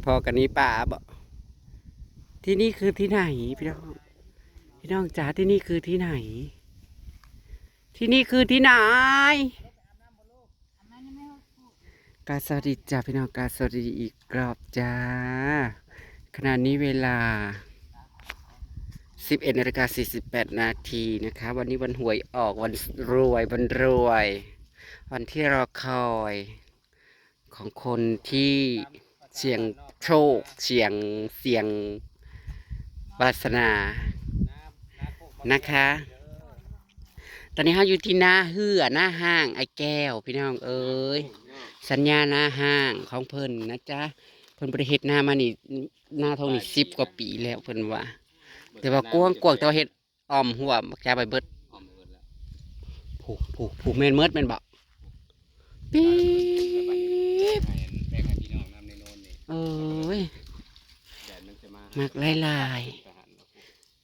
พอกันนี้ป่าบอกที่นี่คือที่ไหนพี่น้องพี่น้องจ๋าที่นี่คือที่ไหน ที่นี่คือที่ไหนกาสวัสดีจ้าพี่น้องกาสวัสดีอีกรอบจ้าขณะนี้เวลา11:48 นาทีนะคะวันนี้วันหวยออกวันรวยวันที่รอคอยของคนที่เสี่ยงโชคเสี่ยงวาสนานะคะตอนนี้เราอยู่ที่หน้าหน้าห้างไอ้แก้วพี่น้องเอ้ยสัญญาหน้าห้างของเพิ่นนะจ๊ะเพิ่นบริเฮ็ดหน้ามานี่หน้าเท่านี้10 กว่าปีแล้วเพิ่นว่าแต่ว่ากว้างแต่ว่าเฮ็ดอ้อมหัวบักจ้าใบเบิดผูกเมนเมิดแม่นบ่ปี๊บเอ้ยมักลาย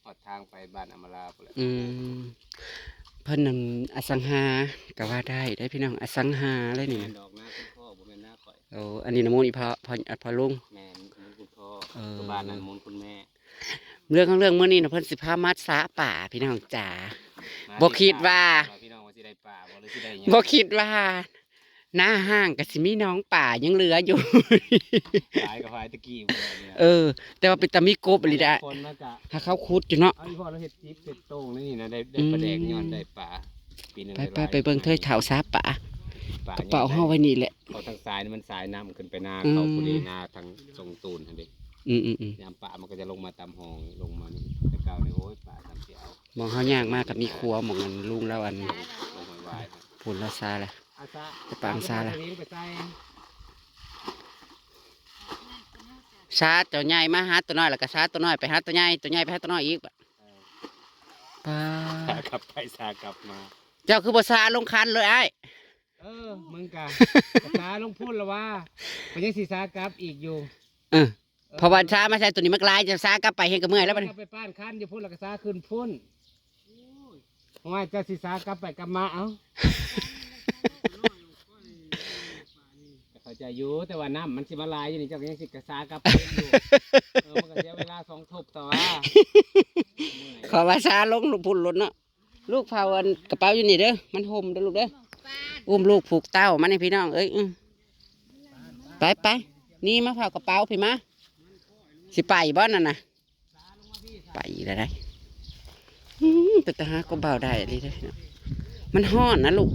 อดทางไปบ้านอมราไปเลยเพิ่นนำอสังหาก็ว่าได้พี่น้องอสังหาอะไรนี่ดอกหน้าคุณพ่อบ่แม่นหน้าข่อยโอ้อันนี้น้ำมูลอีพอลุงแม่มูลคุณพ่อบ้านนั้นมูลคุณแม่เรื่องของเรื่องเมื่อนี้นะเพิ่นสิพามัดสาป่าพี่น้องจ๋าบ่คิดว่าพี่น้องว่าสิได้ป่าบ่หรือสิได้หยังบ่คิดว่าหน้าห้างก็สิมีน้องป่ายังเหลืออยู่ขายกับขายตะกี้แต่ว่าเป็นตามีกบอีหลีได้ถ้าเขาขุดอยู่เนาะเอาอีพ่อเราเฮ็ดจิ๊บเฮ็ดโต้งนี่นะได้ปลาแดกย้อนได้ป่าปีนึงไปเบิ่งเทยเถาสาป่ากระเป๋าเฮาไว้นี่แหละเขาทางซ้ายนี่มันสายน้ำขึ้นไปนาเขาผู้ดีนาทางทรงตูนหั่นเด้ยามป่ามันก็จะลงมาตามห้องลงมานี่แต่เก่านี่โอ้ยป่าทำเสียเอามองเขาย่างมากกับมีครัวมองกันลุงแล้วอันผุนละซาแหละจะปางซาแหละซาตัวใหญ่มาหาตัวน้อยแล้วก็ซาตัวน้อยไปหาตัวใหญ่ไปหาตัวน้อยอีกป้าขับไปซากลับมาเจ้าคือบ่ซาลงคันเลยไอ้มึงกะซาลงพูดแล้วว่ามันยังสีซากลับอีกอยู่เพราะว่าซาไม่ใช่ตัวนี้มันกลายจะซากลับไปเห็นกับเมื่อยแล้วมันไปป้านคันอยู่พูดแล้วก็ซาขึ้นพุ่นว่าจะสีซากลับไปกลับมาเอาเข้าใจอยู่แต่ว่าน้ำมันสิมาลายอยู่นี่เจ้าก็ยังสิกระซากลับไปอยู่มันก็เสียเวลา2 ทบต่อว่าขอว่าซาลงลูกพุ่นหลุดเนาะลูกเผาอันกระเป๋าอยู่นี่เด้อมันห่มเด้อลูกเด้ออุ้มลูกผูกเต้ามาในพี่น้องเอ้ยไปนี่มาเผากระเป๋าพี่มาสิไปบ้านนั่นน่ะไปได้แต่หาก็เบาได้เลยเด้อมันห่อนนะลูก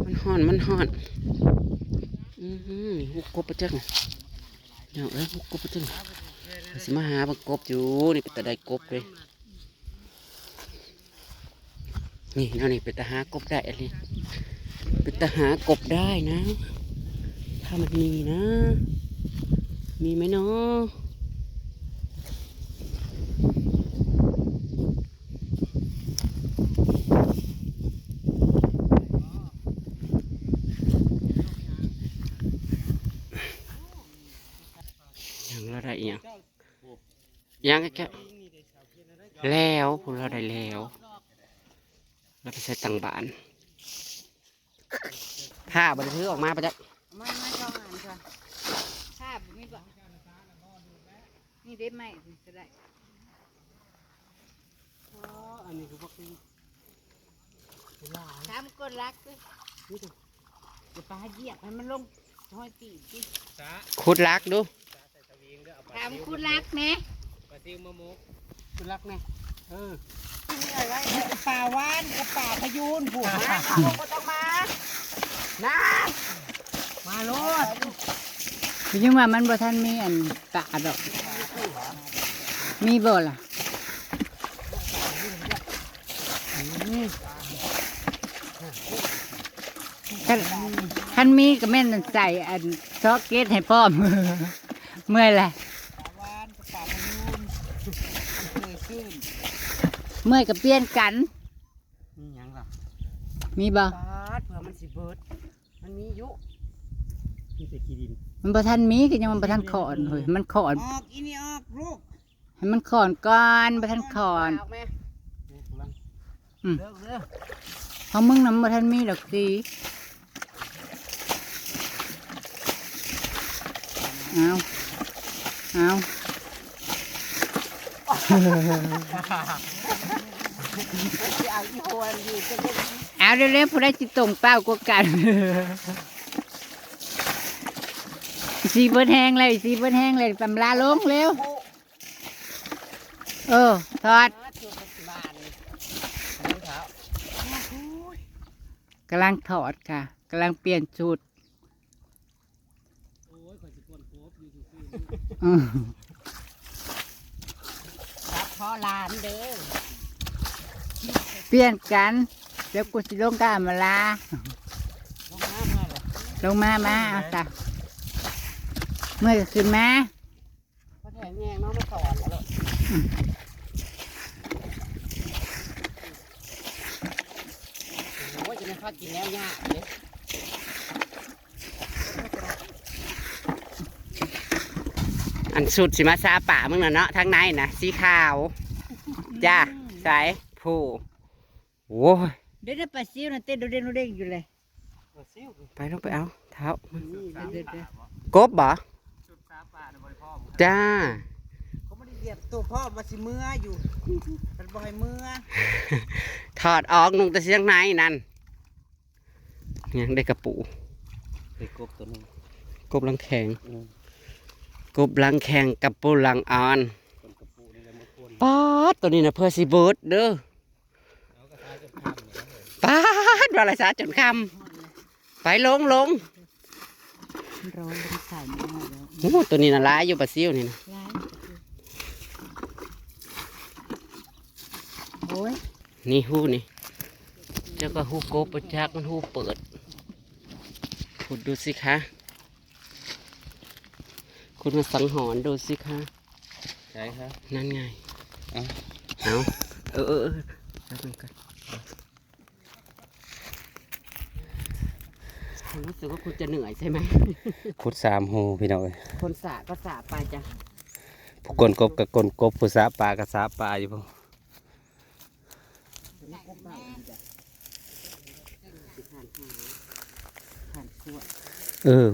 มันห่อนหุบกบไปจังเนี่ยหุบกบไปจังสิมาหาบังกบอยู่นี่เป็นตะได้กบเลยนี่เนาะนี่เป็นตะหากบได้อะไรเป็นตะหากบได้นะถ้ามันมีนะมีไหมเนาะได้ยังแค่แล้วพวกเราได้แล้วเราไปใส่ตังบานผ้าบริถือออกมาปะจ๊ะไม่ชอบงานค่ะผ้าไม่บ่นี่ได้ไหมจะได้อันนี้คือพวกนี้ทำกดรักด้วยจะปลาเหยียบให้มันลงห้อยตีดิขุดรักดูทำคุณรักไหมปลาซิวมะมุกคุณรักไหมป่าว่านกับป่าพยูนผัวมาก็ต้องมานะมาโลดยังว่ามันบ่ทันมีอันตาดอกมีบ่ล่ะคันมีก็แม่นใส่อันช็อกเก็ตให้ป้อมเมื่อยแหละเมื่อยกับเปลี่ยนกันมีหยังล่ะมีบ่เผื่อมันสิเบิดมันมียุมีแต่ขี้ดินมันประทันมีก็ยังมันประทันขอนเฮ้ยมันขอนออกอีนี่ออกลูกให้มันขอนก่อนประทันขอนเพราะมึงน้ำประทันมีดอกสี เอาเอา เอาเร็วๆผู้ใดจิตรงเป้ากว่ากันสีเบิดแห้งเลยสีเบิดแห้งเลยตำลาลงเร็วทอดกำลังถอดค่ะกำลังเปลี่ยนชุดพ่อลานเด้อ เปลี่ยนกันเดี๋ยวกูสิลงกับอำมาลาลงมาเอาจ้ะเมื่อขึ้นมา พ่อแทงแยงน้องมาสอนแล้วโอ้ยจะไม่พากินแล้วยากเลยอันสุดสิมาซาป่ามึงน่ะเนาะทางในน่ะสีขาวจ้าสายผู้โอ้ย เดี๋ยวปลาซิวน่ะเต้นโดดเด้งอยู่เลย ไปต้องไปเอาเท้า เดี๋ยว กบบ่จ้า เขาไม่ได้เหยียบตัวพ่อมาสิเมื่ออยู่มันบ่อยเมื่อ ถอดออกนุ่งแต่เสียงในนั่นยังได้กระปู ไปกบตัวนึง กบลังแข็งกบลังแข็งกับปูลังอ่อนป๊าดตัวนี้นะเพื่อสิเบิร์ดเด้อป๊าดว่าอะไรซะจนคำไปลง ร้อนมันใส่ไม่ได้แล้ว โอ้ตัวนี้น่ะร้ายอยู่ปลาซิวนี่นะ โอ้ย นี่หูนี่เจ้าก็หูกบประจักมันหูเปิดขุดดูสิคะคุณมาสังหรณ์ดูสิคะ ใช่ครับ นั่นไง เอา แป๊บนึงกันคุณรู้สึกว่าคุณจะเหนื่อยใช่ไหม ขุด3 หูพี่น้องเอ้ย คนสระก็สระไปจ้ะ ผู้กลกบกับกลกบผู้สาปลากับสาปลาอยู่พ่อ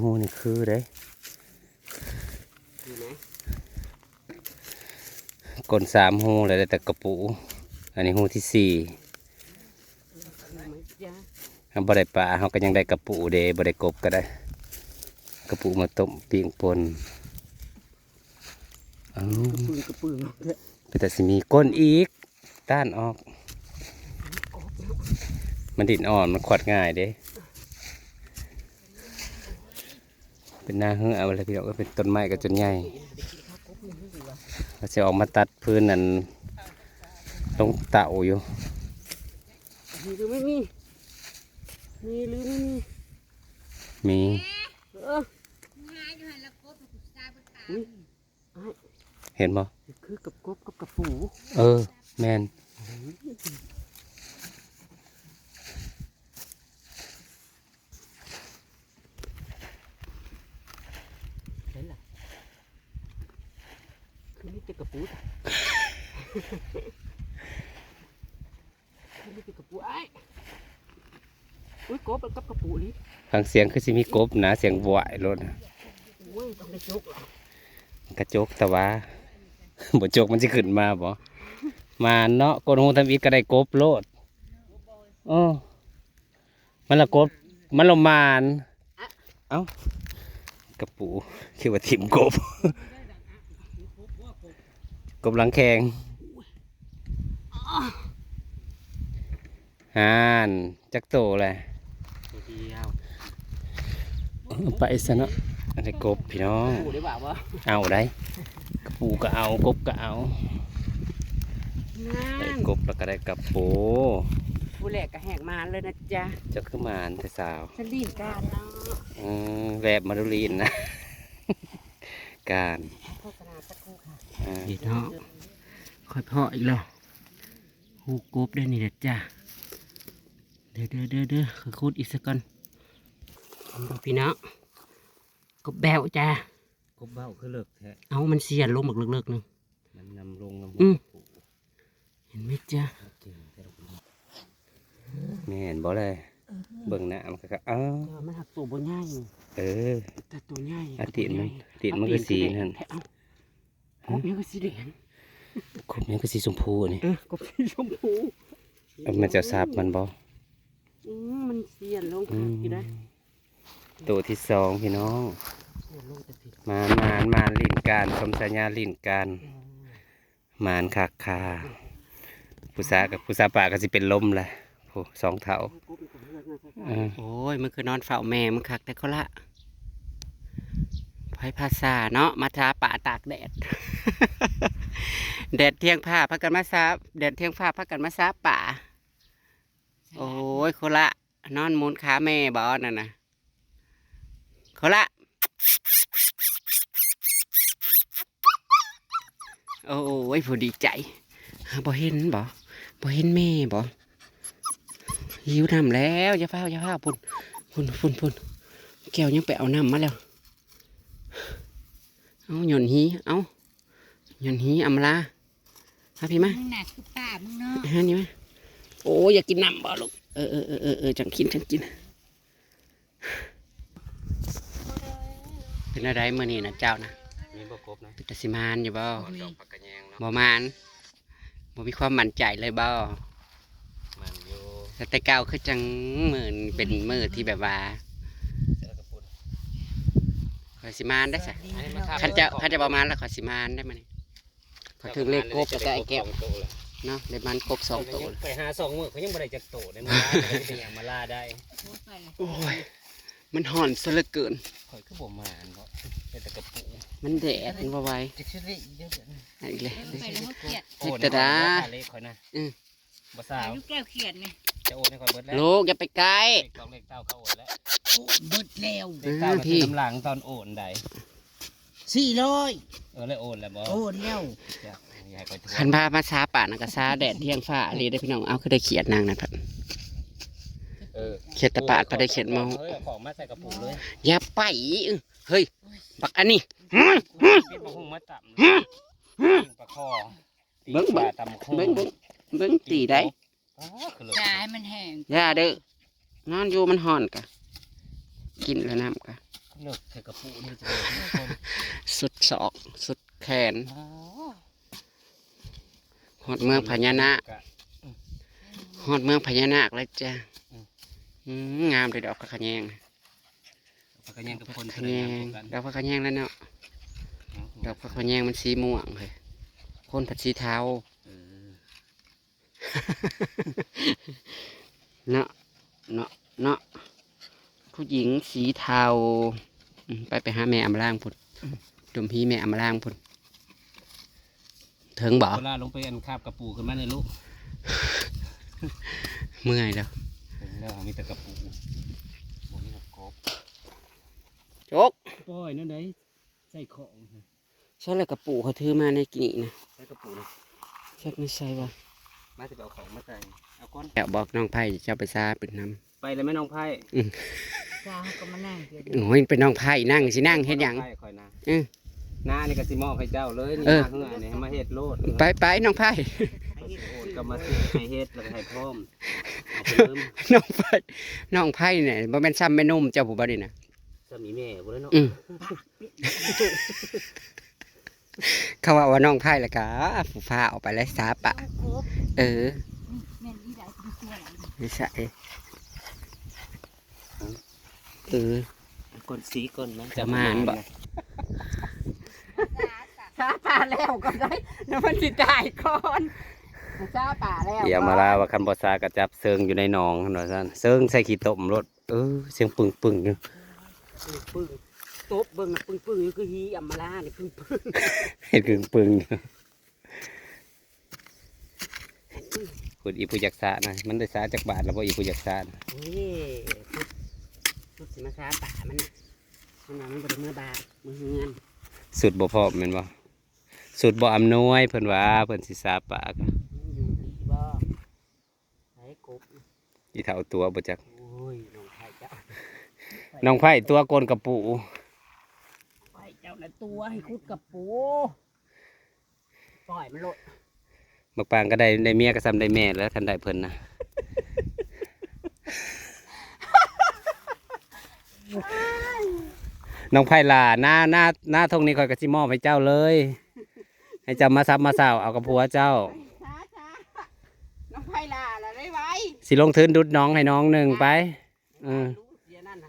หูนี่คือเด้ อยู่ไหน กล3 หูแล้วได้แต่กระปูอันนี้หูที่4ถ้าบ่ได้ปลาเขาก็ยังได้กระปูเด้บ่ได้กบก็ได้กระปูมาต้มปิ้งป่นเอ้าก ระปืน แต่สิมีก้นอีกต้านออก มันดินอ่อนมันขวัดง่ายเด้เป็นหน้าเหืออะไรพี่น้องก็เป็นต้นไม้ก็จนใหญ่เราจะออกมาตัดพื้นนั้นลงเต่าอยู่ มีหรือไม่มีมีหรือไม่มี มี เออ เห็นบ่ คือกับกบกับกระปู แม่น เห็นหรอคือนี่จะกระปูคือนี่จะกระปูไอ้อุ้ยกบกับกระปูนี่ ฟังเสียงคือสิมีกบนะเสียงบวายรถ โอ้ยต้องได้จกเหรอก ระจกแต่ว่า บ่จกมันจะขึ้นมาบ่มาเนาะกนหูทำอีกก็ได้กบโลดมันละกบมันละมานเอ้ากระปูคือว่าถิ่มกบ กบหลังแข็งห่านจักโตเลย ตัวเดียว ไปซะเนาะอันนี้กบพี่น้อง ปูได้บ่าวะ เอาได้กระปูก็เอากบก็เอาได้ นั่น กบแล้วก็ได้กระปู ผู้แหลกกระแหกมาเลยนะจ๊ะ เจ้าคือหมานแต่สาว สลีนการเนาะ แวบมาดูลีนนะ การ โฆษณาสักครู่ค่ะ อ่า อีกเนาะค่อยเพาะอีกแล้วหูกบได้นี่แหละจ้ะเด้อคือคูดอีกสักก่อนพี่เนาะกบแบวจ้ะ กบเบ้าคือเลิกแท้ เอามันเสียนลงบักเลิกๆนึง มันนำลงน้ำ อืม เห็นไหมจ๊ะ แม่เห็นบ่เลย เบิ่งหน้ามันก็มันหักตัวบ่ใหญ่ เออ แต่ตัวใหญ่ ตีนมันก็สีนั่น กบยังก็สีแดง กบมันก็สีชมพูนี่ กบสีชมพู มันจะซับมันบ่ มันเสียนลงกี่ได้ ตัวที่สองพี่น้องมาลิ้นการสมสัญญาลิ้นการมานคักคาผู้สาป่าก็สิเป็นลมแหละผู้สองเท่าโอ้ยมันคือนอนเฝ้าแม่มันคักแต่เขาละไพ่ภาษาเนาะมาทาป่าตากแดด แดดเที่ยงผ้าพักกันมาซาแดดเที่ยงผ้าพักกันมาซาป่าโอ้ยเขาละนอนมุนขาแม่บอนั่นนะเขาละโอ้ยผู้ดีใจบ่เห็นบ่เห็นแม่บ่หิวน้ำแล้วอย่าเฝ้าพุ่นแก้วยังไปเอาน้ำมาแล้วเอาหย่อนหีอำลาฮะพี่มา มึงหนักคือป้ามึงเนาะ ฮะนี่มาโอ้ยอยากกินน้ำบ่ลูกจังกินเป็นอะไรเมื่อนี้นะเจ้านะ มีบ่ครบนะ เป็นตาสิมานอยู่บ่ ดอกผักกระแยงเนาะ บ่มานบ่มีความมั่นใจเลยบ่ มันอยู่ แต่เก่าคือจังมือเป็นมือที่แบบว่า เสือกระปุน ขอยสิมานได้ซะ ดีเนาะ คันจะประมาณแล้วขอยสิมานได้มื้อนี้ขอยถึงเลขกบแล้วก็ไอ้แก้วเนาะได้มันกบ2ตัว ไปหา2 มื้อเขายังบ่ได้จักโตได้มาล่าเป็นอย่างมาล่าได้ โอ้ยมันห่อนซะเหลือเกิน ข่อยคือบ่มาอันบ่เป็นแต่กระปุก มันแดดมันบ่ไหว จักสิได้เยอะ อีกเลย ไปแล้วเขียด โอ้ แต่ดา เล็กข่อยนะ อือ บ่สาว ลูกแก้วเขียดเลย จะโอนให้ข่อยเบิดแล้ว ลูกอย่าไปไกล เลข2เลขเต้าเขาโอนแล้ว เบิดแล้ว เลขเต้า พี่ พี่น้ำหลังตอนโอนได้ 400 เลยโอนแล้วบ่ โอนแล้ว อย่าให้ข่อยทว คันพามาซาป่านะก็ซาแดดเที่ยงฟ้าเลยได้พี่น้องเอาคือได้เขียดนางนะพัด เออ เขียดตะปาดก็ได้เขียดเมา เฮ้ยเอาของมาใส่กระปุกเลย อย่าไปเฮ้ยบักอันนี้ ปิดมะฮุ่งมาต่ำปิ้งปลาคอ เบิ่ง ปลาตำโค้ง เบิ้งตีได้ อ๋อคือเลย จ่ายมันแห้ง อย่าเด้อนอนอยู่มันห่อนกะกินแล้วน้ำกะ เลิกใส่กระปุกนี่จะเป็นคน สุดศอกสุดแขน อ๋อ หอดเมืองพญานาคหอดเมืองพญานาคเลยจ้ะงามเลยดอกพระขะแยง ปลากระแยงกับคน ขะแยงดอกพระขะแยงแล้วเนาะดอกพระขะแยงมันสีม่วงเลยคนผัดสีเทา เออ เนาะผู้หญิงสีเทาไปหาแม่อำล่างพุ่นดมพี่แม่อำล่างพุ่นถึงบ่ เวลาลงไปอันคาบกระปูขึ้นมาในลูก เมื่อยแล้ว ถึงแล้วมีแต่กระปูบ่มีกบ โจก ปล่อยนั่นได้ใส่ของ ใช่แล้วกระปูเขาถือมาในกินี่นะ ใส่กระปูนะ เช็คไม่ใช่ว่า มาจะเอาของมาใส่เอาก้อน แอบบอกน้องไผ่เจ้าไปซาเป็นน้ ไปเลยแม่น้องไพ่ จ้าก็มานั่งเกิำนโอ้ยเป็นน้องไผ่นั่งสินั่งเฮ็ดหยัง ไพ่คอยนะ อือ หน้านี่ก็สิมอบให้เจ้าเลยนี่ เออ หน้าเฮือนี่ให้มาเฮ็ดโลด ไปน้องไผ่ โอนก็มาสิให้เฮ็ดแล้วก็ให้พร้อมเอาไปเริ่ม น้องไผ่เนี่ยบ่แม่นซ้ำแม่นุ่มเจ้าผู้บ่นี่นะ สามีแม่บ่ได้เนาะ อือเขาว่าน้องไผ่แล้วก็ผู้ฟ้าออกไปแล้วสาปะ เออ แม่นอีได้เป็นตัวอะไร ไม่ใช่เออ ก้นสีก้นนะ ประมาณบ่ ซาป่าแล้วก็ได้แล้วมันสิตายก่อนซาป่าแล้ว อย่ามาลาว่าคันบ่ซาก็จับเซิงอยู่ในหนองหั่นว่าซั่นเซิงใส่ขี้ต้มรถเสียงปึ้งๆอยู่ ปึ้งตบเบิ่งน่ะปึ้งอยู่คือฮีอัมมาลานี่ปึ้ง เฮ็ดปึ้งๆอยู่คุณอีผู้จักษานะมันได้สาจักบาทแล้วบ่อีผู้จักษานะ เฮ้ยสุดสิมาซาป่ามันน่ะมันบ่ได้มือบามือเฮือน สุดบ่พร้อมแม่นบ่สุดบ่อำนวยเพิ่นว่าเพิ่นสิสาปาก อยู่ดีบ่ไอ้กบ อีเฒ่าตัวบ่จัก โอ้ยน้องไผ่เจ้า น้องไผ่ตัวโกนกระปู ไผ่เจ้าน่ะตัวให้คุดกับปูปล่อยมันโลด บักปางก็ได้เมียก็ซ้ำได้แม่แล้วทันได้เพิ่นนะ น้องไผ่ล่ะหน้าทงนี้คอยกระซิมอบให้เจ้าเลย ให้เจ้ามาซับมาสาวเอากับผัวเจ้า ช้าน้องไผ่ล่ะละได้ไว้ สิลงทุนดุดน้องให้น้องหนึ่งไปเดี๋ยวนั่นไหน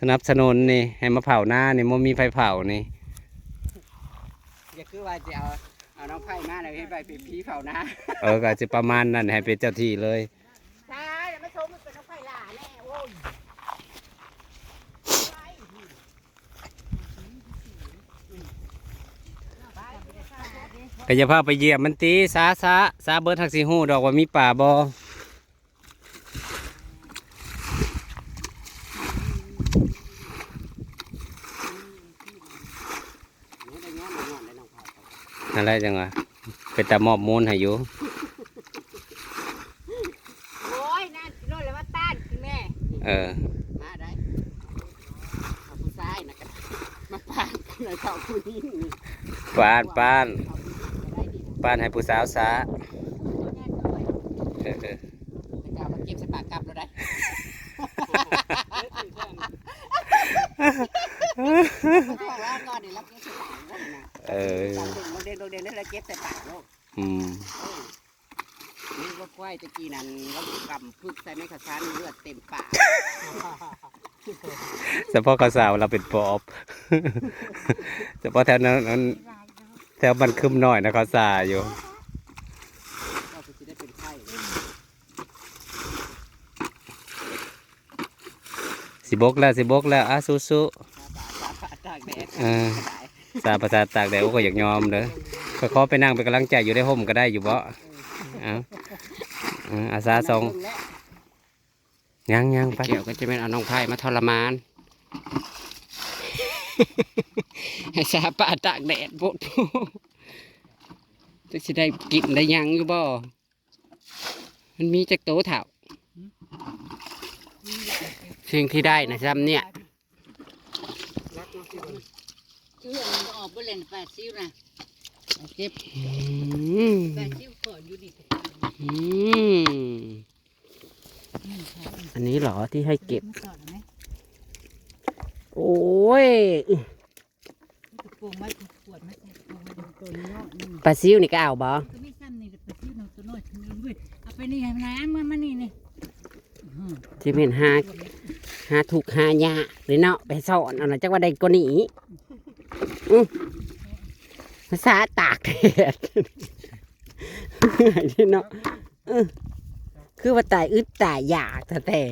สนับสนุนนี่ให้มาเผาหน้านี่มันมีไฟเผานี่ อย่าคือว่าจะเอาน้องไผ่มาเลยให้ไปเป็นผีเผานะ ก็จะประมาณนั้นให้เป็นเจ้าที่เลย ใช่แล้วไม่ชมมันเป็นน้องไผ่ล่ะแน่โว้ย ก็จะพาไปเยี่ยมมันตีซาเบิร์ดทักซี่ฮู้ดอกว่ามีป่าบออะไรจังวะเป็นตามอบมูลให้อยู่ โอ้ยนั่นโน่นเลยว่าต้านคือแม่ มาได้เอาผู้ชายนะกันมาปานหน่อยเขาผู้หญิงนี่ ป้าน ได้ดี ป้านให้ผู้สาวซา แล้วก็เอามาเก็บใส่ปากกลับเราได้ว่าก่อนเดี๋ยวเราเก็บใส่ปากแล้วนะเราเดินแล้วเราเก็บใส่ปากโลกนี่ก็ควายตะกี้นั่นเรากำพึกใส่ไม้ขชั้นเลือดเต็มปาก เฉพาะข้าวสาวเราเป็นปอบเฉพาะแถวนั้นแถวมันคึมหน่อยนะข้าวสาอยู่ ก็จะได้เป็นไข้ สิบกแล้วสู้ สาบาตากแดด ซาภาษาตากแดดก็อยากยอมเลยขอไปนั่งเป็นกำลังใจอยู่ได้ห่มก็ได้อยู่บ่อาซาทรงยังไปเกี่ยวก็จะเป็นเอาน้องไผ่มาทรมาน ให้ซาปาตากแดดปุ๊บจะได้กินได้ยังอยู่บ่มันมีจักโตเถ่าสิ่งที่ได้นะซ้ำเนี่ย ชื่อมันออกไปเล่นปลาซิวนะเก็บปลาซิวขออยู่ดิ อันนี้เหรอที่ให้เก็บ โอ้ยปลาซิวนี่ก็เอาบ่ ไม่ซ้ำนี่ปลาซิวน้องตัวน้อยเอาไปนี่ให้มันน้ำมันนี่นี่ ที่เป็นหาถูกหายาหรือเนาะไปสอนเอาหน่อยจักว่าใดก็หนีภาษาตากแดดที่เนาะคือว่าตายอึดตายอยากแต่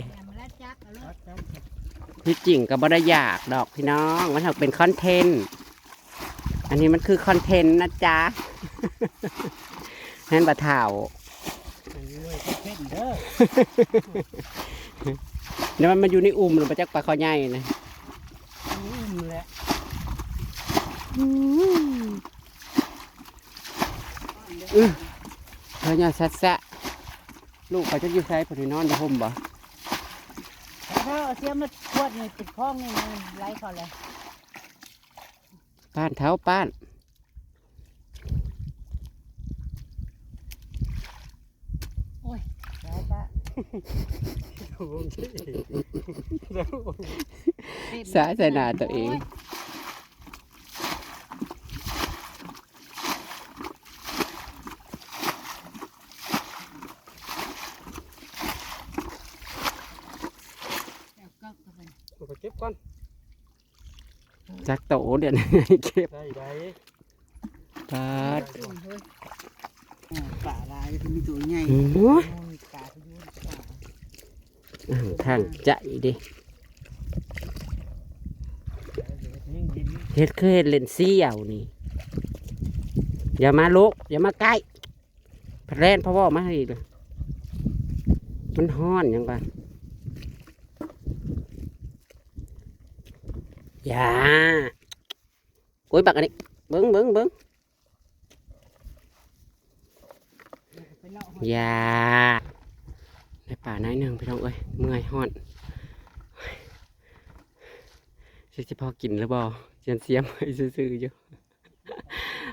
ที่จริงก็บ่ได้อยากดอกพี่น้องมันเป็นคอนเทนต์อันนี้มันคือคอนเทนต์นะจ๊ะนั่นปลาเถ่าเนี่ยมันอยู่ในอุ่มหรือปลาจักปลาคอใหญ่นะเธอเนี่ยซะลูกเขาจะอยู่ใช้ผลนอนจะห่มบ่ ถ้าเอาเสียมาขวดนี่ติดข้องนี่ไล่เขาเลย ป้านเท้าป้านโอ้ยได้จ้ะ สายใส่หน้าตัวเองเก็บก่อนจักโตเดี๋ยวนี้เก็บได้ปลาป่าลายมีตัวใหญ่ทางใจดิเฮ็ดคือเฮ็ดเล่นเสี่ยวนี่อย่ามาลุกอย่ามาใกล้แพร่นเพราะว่ามาอีกเลยมันฮ้อนยังไงอย่ากุ้ยบักอันนี้เบิ้งอย่าในป่าไหนหนึ่งพี่น้องเอ้ยเมื่อยฮ้อนสิพอกินแล้วบ่เสียมไปซื่อๆอยู่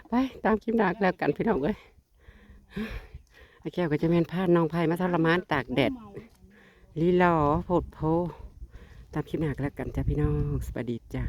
ไปตามคลิปหนักแล้วกันพี่น้องเอ้ยไอ้แก้วก็จะเป็นพาน้องไผ่มาทรมานตากแดดลีลอโพดโพ ตามคลิปหน้าก็แล้วกันจ้าพี่น้องสวัสดีจ้า